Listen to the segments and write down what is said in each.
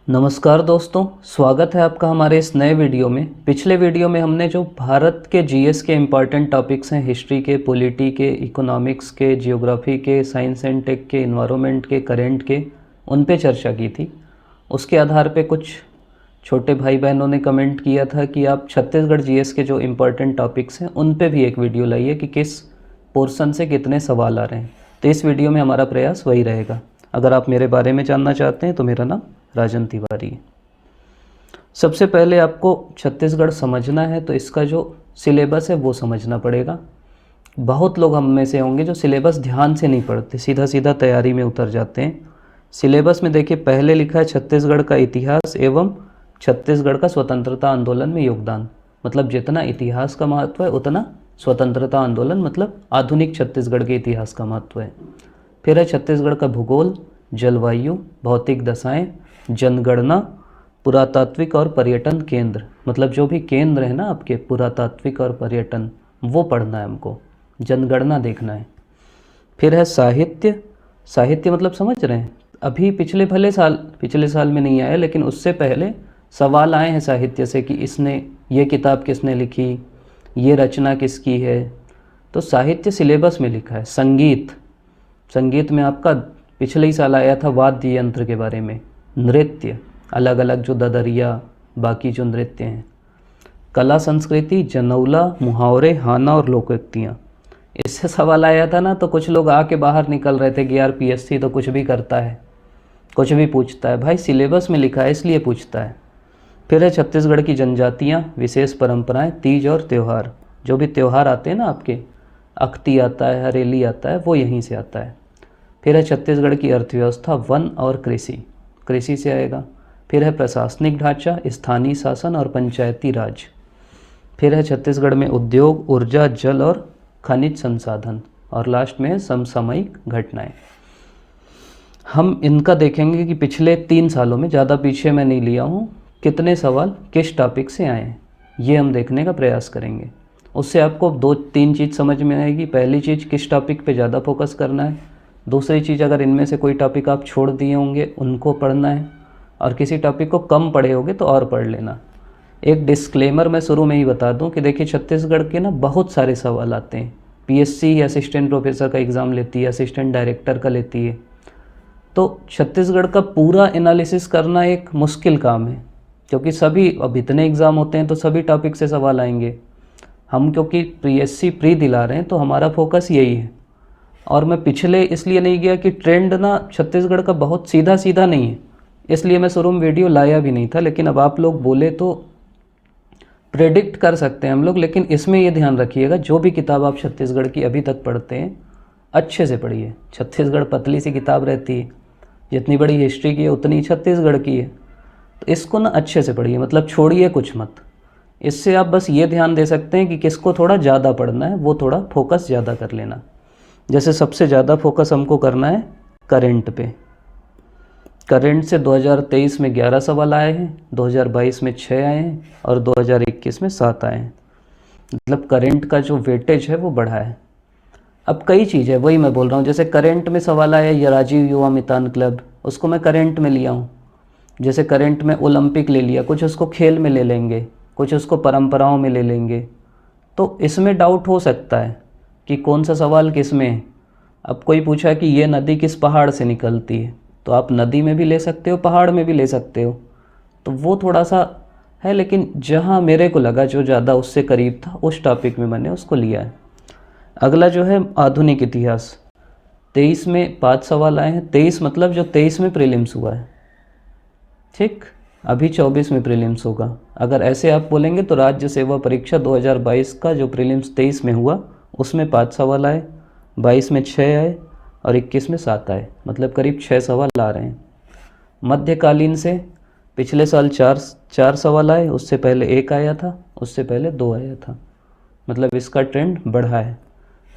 नमस्कार दोस्तों, स्वागत है आपका हमारे इस नए वीडियो में। पिछले वीडियो में हमने जो भारत के जीएस के इम्पॉर्टेंट टॉपिक्स हैं, हिस्ट्री के, पॉलिटी के, इकोनॉमिक्स के, जियोग्राफी के, साइंस एंड टेक के, इन्वायरमेंट के, करंट के, उन पे चर्चा की थी। उसके आधार पे कुछ छोटे भाई बहनों ने कमेंट किया था कि आप छत्तीसगढ़ जीएस के जो इम्पॉर्टेंट टॉपिक्स हैं उन पे भी एक वीडियो लाइए कि किस पोर्शन से कितने सवाल आ रहे हैं। तो इस वीडियो में हमारा प्रयास वही रहेगा। अगर आप मेरे बारे में जानना चाहते हैं तो मेरा नाम राजन तिवारी है। सबसे पहले आपको छत्तीसगढ़ समझना है तो इसका जो सिलेबस है वो समझना पड़ेगा। बहुत लोग हम में से होंगे जो सिलेबस ध्यान से नहीं पढ़ते, सीधा सीधा तैयारी में उतर जाते हैं। सिलेबस में देखिए, पहले लिखा है छत्तीसगढ़ का इतिहास एवं छत्तीसगढ़ का स्वतंत्रता आंदोलन में योगदान। मतलब जितना इतिहास का महत्व है उतना स्वतंत्रता आंदोलन मतलब आधुनिक छत्तीसगढ़ के इतिहास का महत्व है। फिर है छत्तीसगढ़ का भूगोल, जलवायु, भौतिक दशाएं, जनगणना, पुरातात्विक और पर्यटन केंद्र। मतलब जो भी केंद्र है ना आपके पुरातात्विक और पर्यटन, वो पढ़ना है हमको, जनगणना देखना है। फिर है साहित्य। साहित्य मतलब समझ रहे हैं, अभी पिछले साल में नहीं आया, लेकिन उससे पहले सवाल आए हैं साहित्य से कि ये किताब किसने लिखी, ये रचना किसकी है। तो साहित्य सिलेबस में लिखा है। संगीत में आपका पिछले ही साल आया था वाद्य यंत्र के बारे में। नृत्य, अलग अलग जो ददरिया, बाकी जो नृत्य हैं। कला संस्कृति, जनौला, मुहावरे, हाना और लोकोक्तियाँ, इससे सवाल आया था ना। तो कुछ लोग आके बाहर निकल रहे थे कि यार पीएससी तो कुछ भी करता है, कुछ भी पूछता है। भाई सिलेबस में लिखा है इसलिए पूछता है। फिर है छत्तीसगढ़ की जनजातियाँ, विशेष परंपराएं, तीज और त्यौहार। जो भी त्यौहार आते हैं ना आपके, अख्ती आता है, हरेली आता है, वो यहीं से आता है। फिर है छत्तीसगढ़ की अर्थव्यवस्था, वन और कृषि से आएगा। फिर है प्रशासनिक ढांचा, स्थानीय शासन और पंचायती राज। फिर है छत्तीसगढ़ में उद्योग, ऊर्जा, जल और खनिज संसाधन। और लास्ट में है समसामयिक घटनाएं। हम इनका देखेंगे कि पिछले 3 सालों में, ज़्यादा पीछे मैं नहीं लिया हूँ, कितने सवाल किस टॉपिक से आए हैं, ये हम देखने का प्रयास करेंगे। उससे आपको 2-3 चीज़ समझ में आएगी। पहली चीज़, किस टॉपिक पे ज़्यादा फोकस करना है। दूसरी चीज़, अगर इनमें से कोई टॉपिक आप छोड़ दिए होंगे उनको पढ़ना है, और किसी टॉपिक को कम पढ़े होंगे तो और पढ़ लेना। एक डिस्क्लेमर मैं शुरू में ही बता दूं कि देखिए छत्तीसगढ़ के ना बहुत सारे सवाल आते हैं। पीएससी असिस्टेंट प्रोफेसर का एग्ज़ाम लेती है, असिस्टेंट डायरेक्टर का लेती है। तो छत्तीसगढ़ का पूरा एनालिसिस करना एक मुश्किल काम है, क्योंकि अब इतने एग्ज़ाम होते हैं तो सभी टॉपिक से सवाल आएंगे। हम क्योंकि पीएससी प्री दिला रहे हैं तो हमारा फोकस यही है। और मैं पिछले इसलिए नहीं गया कि ट्रेंड ना छत्तीसगढ़ का बहुत सीधा सीधा नहीं है, इसलिए मैं शुरू में वीडियो लाया भी नहीं था। लेकिन अब आप लोग बोले तो प्रेडिक्ट कर सकते हैं हम लोग। लेकिन इसमें ये ध्यान रखिएगा, जो भी किताब आप छत्तीसगढ़ की अभी तक पढ़ते हैं अच्छे से पढ़िए। छत्तीसगढ़ पतली सी किताब रहती है, जितनी बड़ी हिस्ट्री की है उतनी छत्तीसगढ़ की है। तो इसको ना अच्छे से पढ़िए, मतलब छोड़िए कुछ मत। इससे आप बस ये ध्यान दे सकते हैं कि किसको थोड़ा ज़्यादा पढ़ना है, वो थोड़ा फोकस ज़्यादा कर लेना। जैसे सबसे ज़्यादा फोकस हमको करना है करंट पे। करंट से 2023 में 11 सवाल आए हैं, 2022 में 6 आए हैं और 2021 में 7 आए हैं। मतलब करंट का जो वेटेज है वो बढ़ा है। अब कई चीज़ें, वही मैं बोल रहा हूँ, जैसे करंट में सवाल आया ये राजीव युवा मितान क्लब, उसको मैं करंट में लिया हूँ। जैसे करंट में ओलंपिक ले लिया, कुछ उसको खेल में ले लेंगे, कुछ उसको परंपराओं में ले लेंगे। तो इसमें डाउट हो सकता है कि कौन सा सवाल किस में है। अब कोई पूछा कि ये नदी किस पहाड़ से निकलती है, तो आप नदी में भी ले सकते हो, पहाड़ में भी ले सकते हो। तो वो थोड़ा सा है, लेकिन जहाँ मेरे को लगा जो ज़्यादा उससे करीब था उस टॉपिक में मैंने उसको लिया है। अगला जो है आधुनिक इतिहास, 23 में 5 सवाल आए हैं। 23 मतलब जो 23 में प्रीलिम्स हुआ है, ठीक। अभी 24 में प्रीलिम्स होगा। अगर ऐसे आप बोलेंगे तो राज्य सेवा परीक्षा 2022 का जो प्रीलिम्स 23 में हुआ उसमें 5 सवाल आए, 22 में 6 आए और 21 में 7 आए। मतलब करीब 6 सवाल आ रहे हैं। मध्यकालीन से पिछले साल 4 सवाल आए, उससे पहले 1 आया था, उससे पहले 2 आया था। मतलब इसका ट्रेंड बढ़ा है।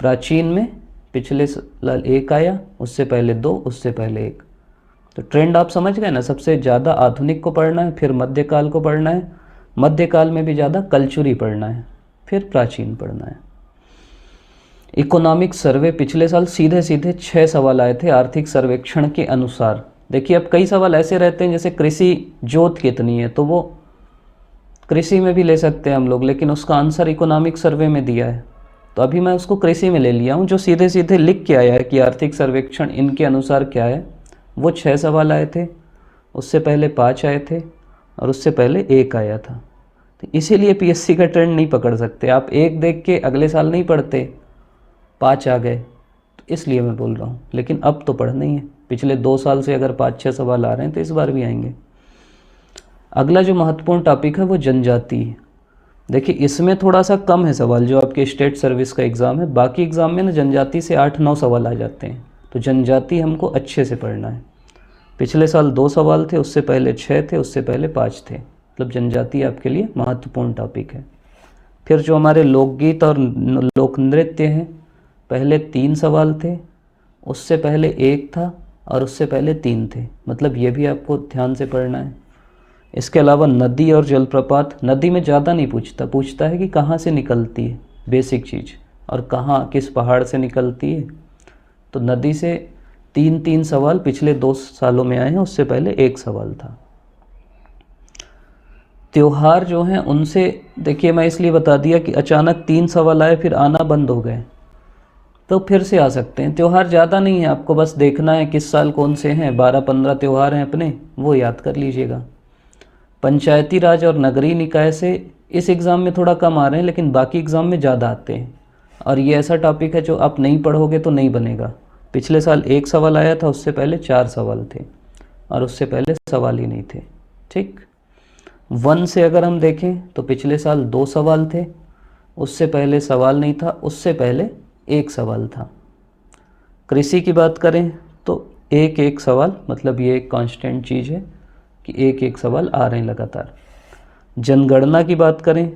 प्राचीन में पिछले साल 1 आया, उससे पहले 2, उससे पहले 1। तो ट्रेंड आप समझ गए ना। सबसे ज़्यादा आधुनिक को पढ़ना है, फिर मध्यकाल को पढ़ना है, मध्यकाल में भी ज़्यादा कल्चुरी पढ़ना है, फिर प्राचीन पढ़ना है। इकोनॉमिक सर्वे, पिछले साल सीधे 6 सवाल आए थे आर्थिक सर्वेक्षण के अनुसार। देखिए अब कई सवाल ऐसे रहते हैं जैसे कृषि जोत कितनी है, तो वो कृषि में भी ले सकते हैं हम लोग, लेकिन उसका आंसर इकोनॉमिक सर्वे में दिया है, तो अभी मैं उसको कृषि में ले लिया हूँ। जो सीधे सीधे लिख के आया है कि आर्थिक सर्वेक्षण इनके अनुसार क्या है, वो 6 सवाल आए थे, उससे पहले 5 आए थे और उससे पहले 1 आया था। तो इसीलिए पीएससी का ट्रेंड नहीं पकड़ सकते आप, एक देख के अगले साल नहीं पढ़ते, 5 आ गए, तो इसलिए मैं बोल रहा हूँ। लेकिन अब तो पढ़ना ही है, पिछले 2 साल से अगर 5-6 सवाल आ रहे हैं तो इस बार भी आएंगे। अगला जो महत्वपूर्ण टॉपिक है वो जनजाति है। देखिए इसमें थोड़ा सा कम है सवाल, जो आपके स्टेट सर्विस का एग्ज़ाम है। बाकी एग्ज़ाम में ना जनजाति से 8-9 सवाल आ जाते हैं, तो जनजाति हमको अच्छे से पढ़ना है। पिछले साल 2 सवाल थे, उससे पहले 6 थे, उससे पहले 5 थे, मतलब जनजाति आपके लिए महत्वपूर्ण टॉपिक है। फिर जो हमारे लोकगीत और लोक नृत्य हैं, पहले 3 सवाल थे, उससे पहले 1 था और उससे पहले 3 थे, मतलब ये भी आपको ध्यान से पढ़ना है। इसके अलावा नदी और जलप्रपात, नदी में ज़्यादा नहीं पूछता है कि कहाँ से निकलती है, बेसिक चीज़, और कहाँ किस पहाड़ से निकलती है। तो नदी से 3-3 सवाल पिछले 2 सालों में आए हैं, उससे पहले 1 सवाल था। त्योहार जो हैं उनसे देखिए मैं इसलिए बता दिया कि अचानक 3 सवाल आए फिर आना बंद हो गए, तो फिर से आ सकते हैं। त्यौहार ज़्यादा नहीं है, आपको बस देखना है किस साल कौन से हैं, 12-15 त्यौहार हैं अपने, वो याद कर लीजिएगा। पंचायती राज और नगरीय निकाय से इस एग्ज़ाम में थोड़ा कम आ रहे हैं, लेकिन बाकी एग्ज़ाम में ज़्यादा आते हैं, और ये ऐसा टॉपिक है जो आप नहीं पढ़ोगे तो नहीं बनेगा। पिछले साल 1 सवाल आया था, उससे पहले 4 सवाल थे, और उससे पहले सवाल ही नहीं थे। ठीक, वन से अगर हम देखें तो पिछले साल 2 सवाल थे, उससे पहले सवाल नहीं था, उससे पहले 1 सवाल था। कृषि की बात करें तो 1-1 सवाल, मतलब ये एक कांस्टेंट चीज़ है कि 1-1 सवाल आ रहे हैं लगातार। जनगणना की बात करें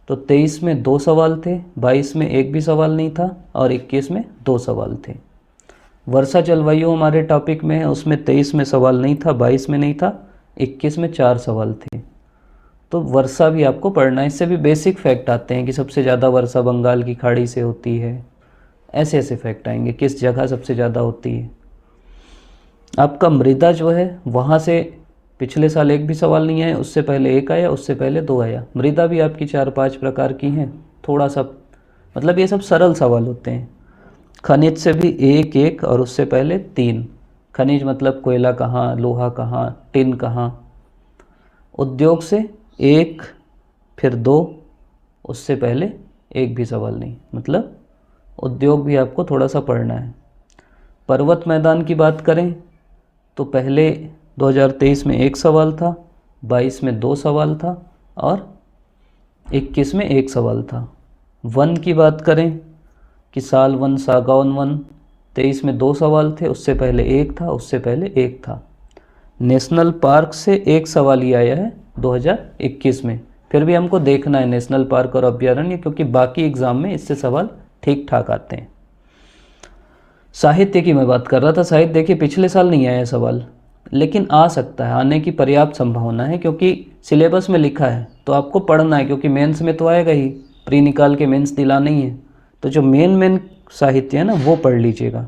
तो 23 में 2 सवाल थे, 22 में 1 भी सवाल नहीं था, और 21 में 2 सवाल थे। वर्षा जलवायु हमारे टॉपिक में है, उसमें 23 में सवाल नहीं था, 22 में नहीं था, 21 में 4 सवाल थे। तो वर्षा भी आपको पढ़ना है, इससे भी बेसिक फैक्ट आते हैं कि सबसे ज़्यादा वर्षा बंगाल की खाड़ी से होती है, ऐसे ऐसे फैक्ट आएंगे, किस जगह सबसे ज़्यादा होती है। आपका मृदा जो है वहाँ से पिछले साल 1 भी सवाल नहीं आया, उससे पहले 1 आया, उससे पहले 2 आया। मृदा भी आपकी 4-5 प्रकार की हैं, थोड़ा सा मतलब ये सब सरल सवाल होते हैं। खनिज से भी 1-1 और उससे पहले 3। खनिज मतलब कोयला कहाँ, लोहा कहाँ, टिन कहाँ। उद्योग से 1 फिर 2, उससे पहले 1 भी सवाल नहीं, मतलब उद्योग भी आपको थोड़ा सा पढ़ना है। पर्वत मैदान की बात करें तो पहले 2023 में 1 सवाल था, 22 में 2 सवाल था, और 21 में 1 सवाल था। वन की बात करें कि साल वन, सागौन वन, 23 में 2 सवाल थे, उससे पहले 1 था, उससे पहले 1 था। नेशनल पार्क से 1 सवाल ही आया है 2021 में। फिर भी हमको देखना है नेशनल पार्क और अभ्यारण्य, क्योंकि बाकी एग्ज़ाम में इससे सवाल ठीक ठाक आते हैं। साहित्य की मैं बात कर रहा था, साहित्य देखिए पिछले साल नहीं आया सवाल, लेकिन आ सकता है, आने की पर्याप्त संभावना है, क्योंकि सिलेबस में लिखा है तो आपको पढ़ना है, क्योंकि मेंस में तो आएगा ही, प्री निकाल के मेंस दिला नहीं है, तो जो मेन साहित्य है ना वो पढ़ लीजिएगा।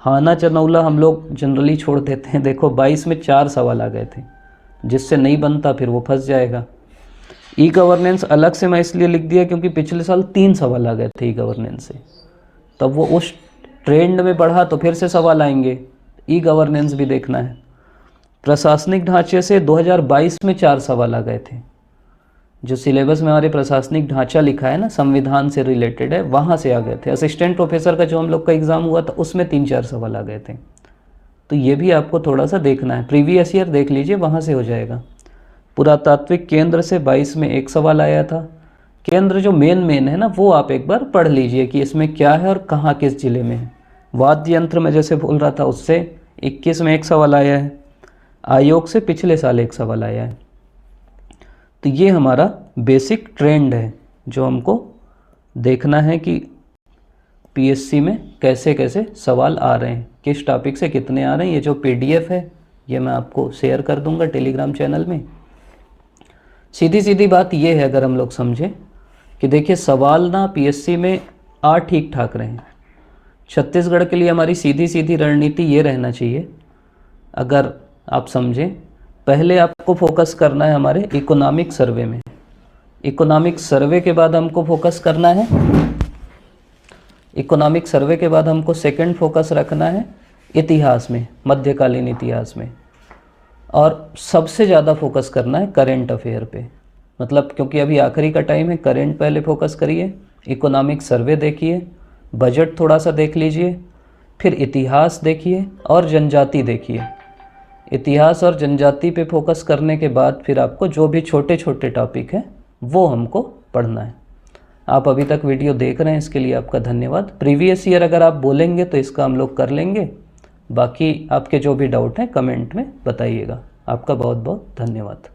हाना चनौला हम लोग जनरली छोड़ देते हैं, देखो 22 में 4 सवाल आ गए थे, जिससे नहीं बनता फिर वो फंस जाएगा। ई गवर्नेंस अलग से मैं इसलिए लिख दिया क्योंकि पिछले साल 3 सवाल आ गए थे ई गवर्नेंस से, तब वो उस ट्रेंड में बढ़ा तो फिर से सवाल आएंगे, ई गवर्नेंस भी देखना है। प्रशासनिक ढांचे से 2022 में 4 सवाल आ गए थे, जो सिलेबस में हमारे प्रशासनिक ढांचा लिखा है ना, संविधान से रिलेटेड है, वहाँ से आ गए थे। असिस्टेंट प्रोफेसर का जो हम लोग का एग्ज़ाम हुआ था उसमें 3-4 सवाल आ गए थे, तो ये भी आपको थोड़ा सा देखना है। प्रीवियस ईयर देख लीजिए, वहाँ से हो जाएगा। पुरातात्विक केंद्र से 22 में 1 सवाल आया था। केंद्र जो मेन है ना, वो आप एक बार पढ़ लीजिए कि इसमें क्या है और कहाँ किस ज़िले में है। वाद्य यंत्र में जैसे बोल रहा था, उससे 21 में 1 सवाल आया है। आयोग से पिछले साल 1 सवाल आया है। तो ये हमारा बेसिक ट्रेंड है जो हमको देखना है कि पीएससी में कैसे कैसे सवाल आ रहे हैं, किस टॉपिक से कितने आ रहे हैं। ये जो पीडीएफ है ये मैं आपको शेयर कर दूंगा टेलीग्राम चैनल में। सीधी सीधी बात ये है, अगर हम लोग समझें कि देखिए सवाल ना पीएससी में आ ठीक ठाक रहे हैं। छत्तीसगढ़ के लिए हमारी सीधी सीधी रणनीति ये रहना चाहिए अगर आप समझें, पहले आपको फोकस करना है हमारे इकोनॉमिक सर्वे में, इकोनॉमिक सर्वे के बाद हमको फोकस करना है, इकोनॉमिक सर्वे के बाद हमको सेकंड फोकस रखना है इतिहास में, मध्यकालीन इतिहास में, और सबसे ज़्यादा फोकस करना है करेंट अफेयर पे। मतलब क्योंकि अभी आखिरी का टाइम है, करेंट पहले फोकस करिए, इकोनॉमिक सर्वे देखिए, बजट थोड़ा सा देख लीजिए, फिर इतिहास देखिए और जनजाति देखिए। इतिहास और जनजाति पे फोकस करने के बाद फिर आपको जो भी छोटे छोटे टॉपिक हैं वो हमको पढ़ना है। आप अभी तक वीडियो देख रहे हैं, इसके लिए आपका धन्यवाद। प्रीवियस ईयर अगर आप बोलेंगे तो इसका हम लोग कर लेंगे, बाकी आपके जो भी डाउट हैं कमेंट में बताइएगा। आपका बहुत बहुत धन्यवाद।